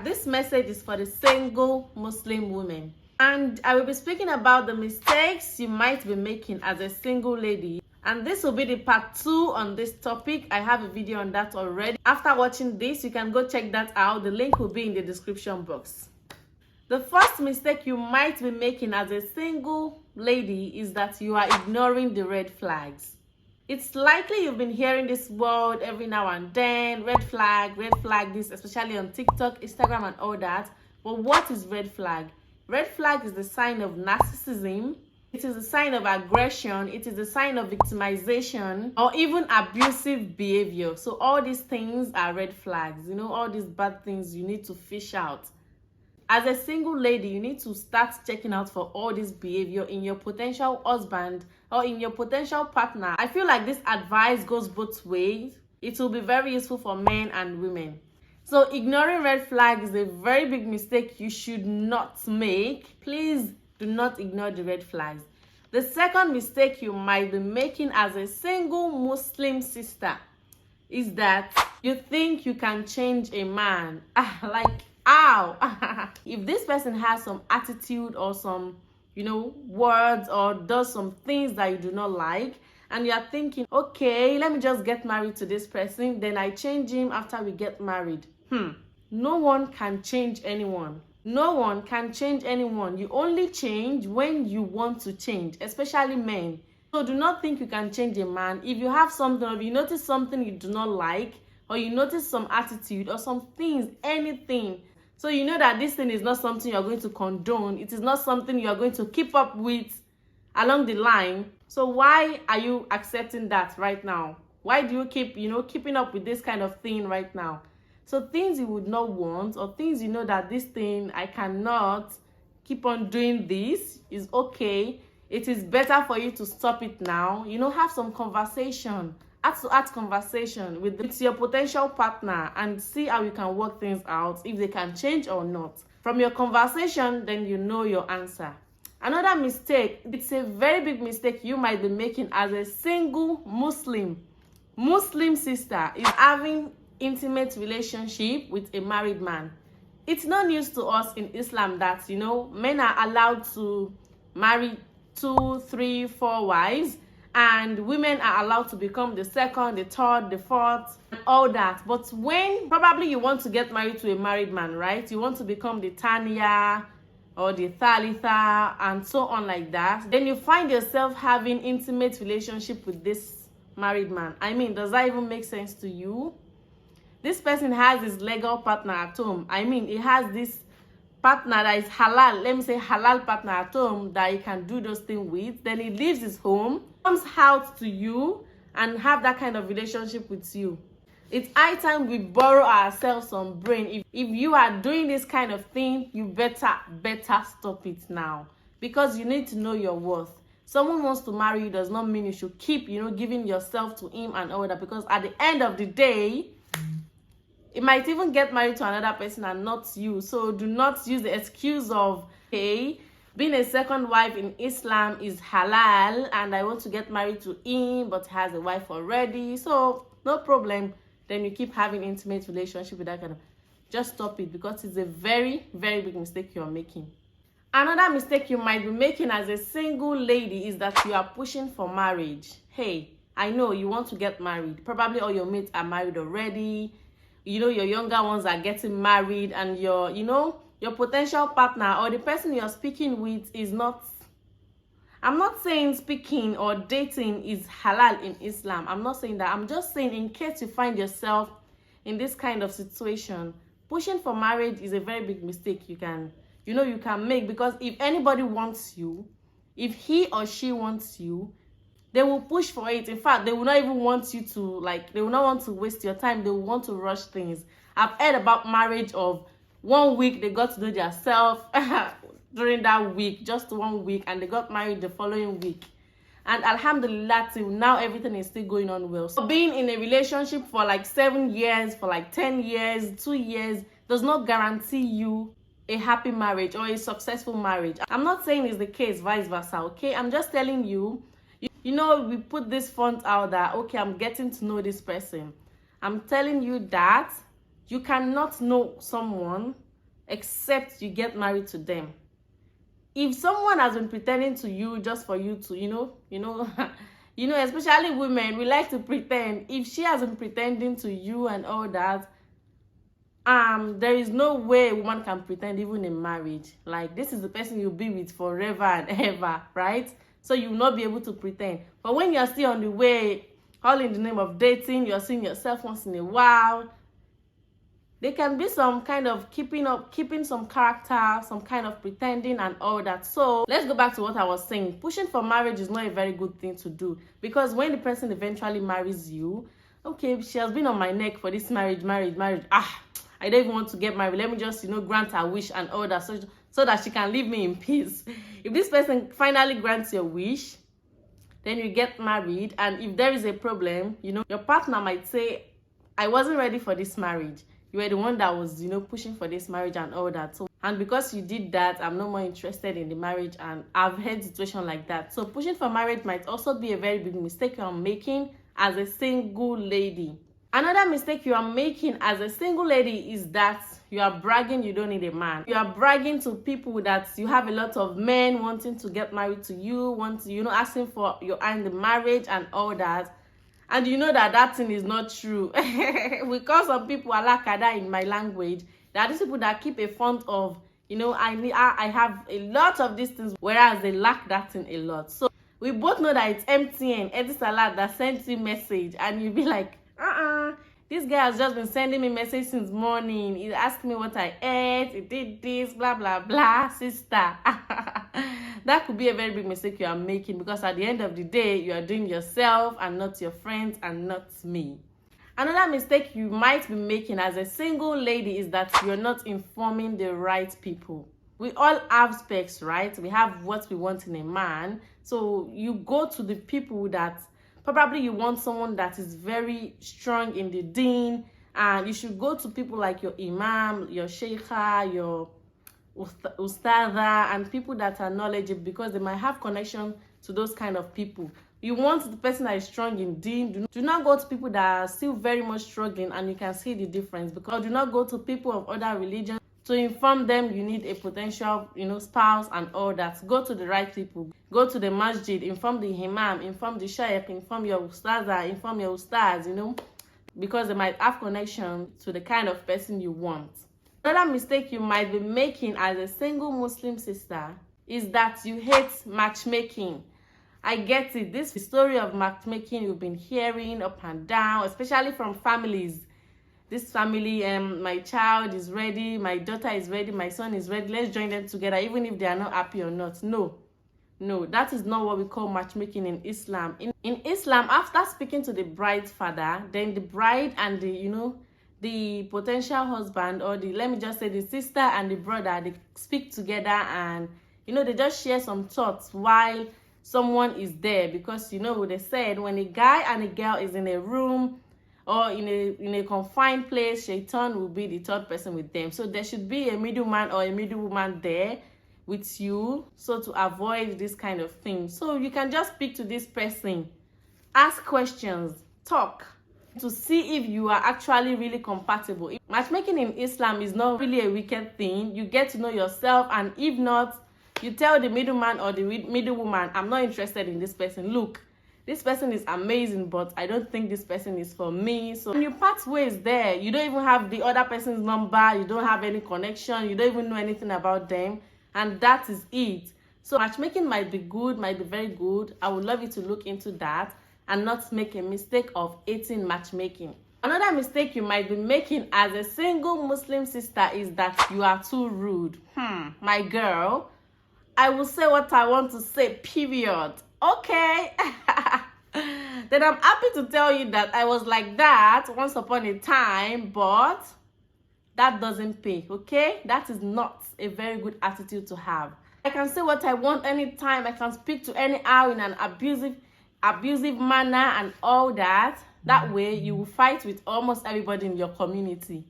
This message is for the single Muslim women, and I will be speaking about the mistakes you might be making as a single lady. And this will be the part 2 on this topic. I have a video on that already. After watching this, you can go check that out. The link will be in the description box. The first mistake you might be making as a single lady is that you are ignoring the red flags. It's likely you've been hearing this word every now and then, red flag, this, especially on TikTok, Instagram, and all that. But what is red flag? Red flag is the sign of narcissism. It is a sign of aggression. It is a sign of victimization or even abusive behavior. So all these things are red flags. You know, all these bad things you need to fish out. As a single lady, you need to start checking out for all this behavior in your potential husband or in your potential partner. I feel like this advice goes both ways. It will be very useful for men and women. So ignoring red flags is a very big mistake you should not make. Please do not ignore the red flags. The second mistake you might be making as a single Muslim sister is that you think you can change a man. Ow. If this person has some attitude or some, words or does some things that you do not like, and you are thinking, okay, let me just get married to this person, then I change him after we get married. No one can change anyone. No one can change anyone. You only change when you want to change, especially men. So do not think you can change a man. If you have something, or if you notice something you do not like, or you notice some attitude or some things, anything, so you know that this thing is not something you're going to condone. It is not something you're going to keep up with along the line. So why are you accepting that right now? Why do you keep, keeping up with this kind of thing right now? So things you would not want, or things you know that this thing, I cannot keep on doing this, is okay. It is better for you to stop it now. Have some conversation. Heart conversation with your potential partner and see how you can work things out, if they can change or not. From your conversation, then you know your answer. Another mistake, it's a very big mistake you might be making as a single Muslim sister, is having intimate relationship with a married man. It's not news to us in Islam that, men are allowed to marry 2, 3, 4 wives, and women are allowed to become the second, the third, the fourth, and all that. But when probably you want to get married to a married man, right? You want to become the Tanya or the Thalitha and so on like that. Then you find yourself having intimate relationship with this married man. Does that even make sense to you? This person has his legal partner at home. He has this partner that is halal, let me say halal partner at home that he can do those things with. Then he leaves his home, comes out to you and have that kind of relationship with you. It's high time we borrow ourselves some brain. If you are doing this kind of thing, you better stop it now, because you need to know your worth. Someone wants to marry you does not mean you should keep giving yourself to him and all that, because at the end of the day, it might even get married to another person and not you. So do not use the excuse of, hey, being a second wife in Islam is halal and I want to get married to him but has a wife already, so no problem. Then you keep having intimate relationship with that kind of. Just stop it, because it's a very, very big mistake you're making. Another mistake you might be making as a single lady is that you are pushing for marriage. Hey, I know you want to get married. Probably all your mates are married already. Your younger ones are getting married, and your potential partner or the person you're speaking with is not. I'm not saying speaking or dating is halal in Islam. I'm not saying that. I'm just saying, in case you find yourself in this kind of situation, pushing for marriage is a very big mistake you can make, because if anybody wants you, if he or she wants you, they will push for it. In fact, they will not even want you to, they will not want to waste your time. They will want to rush things. I've heard about marriage of 1 week, they got to know themselves during that week, just 1 week, and they got married the following week. And alhamdulillah, till now, everything is still going on well. So being in a relationship for 7 years, for 10 years, 2 years, does not guarantee you a happy marriage or a successful marriage. I'm not saying it's the case, vice versa, okay? I'm just telling you, we put this front out that, okay, I'm getting to know this person. I'm telling you that you cannot know someone except you get married to them. If someone has been pretending to you just for you to, especially women, we like to pretend. If she has been pretending to you and all that, there is no way a woman can pretend even in marriage. Like, this is the person you'll be with forever and ever, right? So you will not be able to pretend. But when you're still on the way, all in the name of dating, you're seeing yourself once in a while, there can be some kind of keeping some character, some kind of pretending and all that. So let's go back to what I was saying. Pushing for marriage is not a very good thing to do, because when the person eventually marries you, okay, she has been on my neck for this marriage. I don't even want to get married. Let me just, grant her wish and all that, so that she can leave me in peace. If this person finally grants your wish, then you get married, and if there is a problem, your partner might say, I wasn't ready for this marriage. You were the one that was, pushing for this marriage and all that. So, and because you did that, I'm no more interested in the marriage, and I've had situations like that. So pushing for marriage might also be a very big mistake you're making as a single lady. Another mistake you are making as a single lady is that you are bragging you don't need a man. You are bragging to people that you have a lot of men wanting to get married to you, asking for your hand in marriage and all that. And you know that thing is not true. Because some people are like that in my language. There are these people that keep a font of, I have a lot of these things, whereas they lack that thing a lot. So we both know that it's MTN, Etisalat, that sends you message, and you'll be like, this guy has just been sending me message since morning. He asked me what I ate, he did this, blah blah blah, sister. That could be a very big mistake you are making, because at the end of the day, you are doing yourself and not your friends and not me. Another mistake you might be making as a single lady is that you're not informing the right people. We all have specs, right? We have what we want in a man. So you go to the people that probably you want someone that is very strong in the deen, and you should go to people like your imam, your sheikha, your ustada, and people that are knowledgeable, because they might have connection to those kind of people. You want the person that is strong in deen. Do not go to people that are still very much struggling and you can see the difference, because do not go to people of other religions to inform them you need a potential spouse and all that. Go to the right people. Go to the masjid, inform the imam, inform the shaykh, inform your ustaza, inform your ustaz, because they might have connection to the kind of person you want. Another mistake you might be making as a single Muslim sister is that you hate matchmaking. I get it. This story of matchmaking you've been hearing up and down, especially from families. This family, my child is ready, my daughter is ready, my son is ready, let's join them together, even if they are not happy or not. No, that is not what we call matchmaking in Islam. In Islam, after speaking to the bride's father, then the bride and the potential husband, or let me just say the sister and the brother, they speak together, and they just share some thoughts while someone is there, because they said when a guy and a girl is in a room or in a confined place, Shaitan will be the third person with them. So there should be a middleman or a middlewoman there with you, so to avoid this kind of thing. So you can just speak to this person, ask questions, talk, to see if you are actually really compatible. Matchmaking in Islam is not really a wicked thing. You get to know yourself, and if not, you tell the middleman or the middlewoman, I'm not interested in this person. Look, this person is amazing, but I don't think this person is for me. So when you part ways there, you don't even have the other person's number, you don't have any connection, you don't even know anything about them, and that is it. So matchmaking might be good, might be very good. I would love you to look into that and not make a mistake of hating matchmaking. Another mistake you might be making as a single Muslim sister is that you are too rude. My girl, I will say what I want to say, period. Okay. Then I'm happy to tell you that I was like that once upon a time, but that doesn't pay, okay? That is not a very good attitude to have. I can say what I want anytime. I can speak to anyhow in an abusive manner and all that. That way you will fight with almost everybody in your community.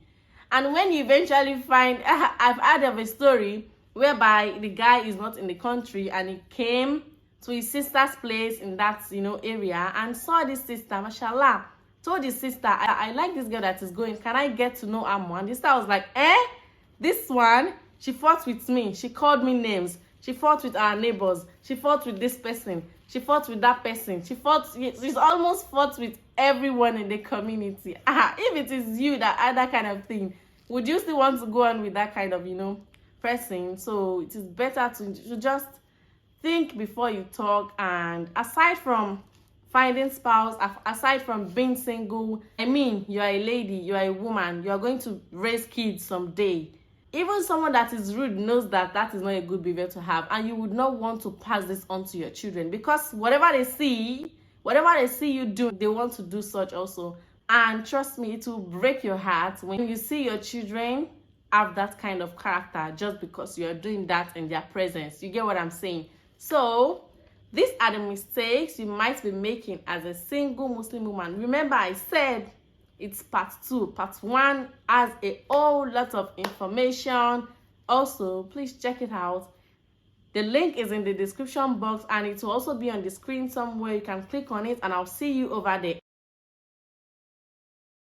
And when you eventually find, I've heard of a story whereby the guy is not in the country and he came to his sister's place in that area and saw this sister, mashallah, told his sister, I like this girl that is going, can I get to know her more? And the sister was like, This one, she fought with me. She called me names. She fought with our neighbors. She fought with this person. She fought with that person. She's almost fought with everyone in the community. If it is you that had that kind of thing, would you still want to go on with that kind of, person? So it is better to just think before you talk. And aside from finding spouse, aside from being single, you are a lady, you are a woman, you are going to raise kids someday. Even someone that is rude knows that that is not a good behavior to have, and you would not want to pass this on to your children, because whatever they see you do, they want to do such also. And trust me, it will break your heart when you see your children have that kind of character just because you are doing that in their presence. You get what I'm saying? So these are the mistakes you might be making as a single Muslim woman. Remember, I said it's part 2. Part 1 has a whole lot of information. Also, please check it out. The link is in the description box, and it will also be on the screen somewhere. You can click on it, and I'll see you over there.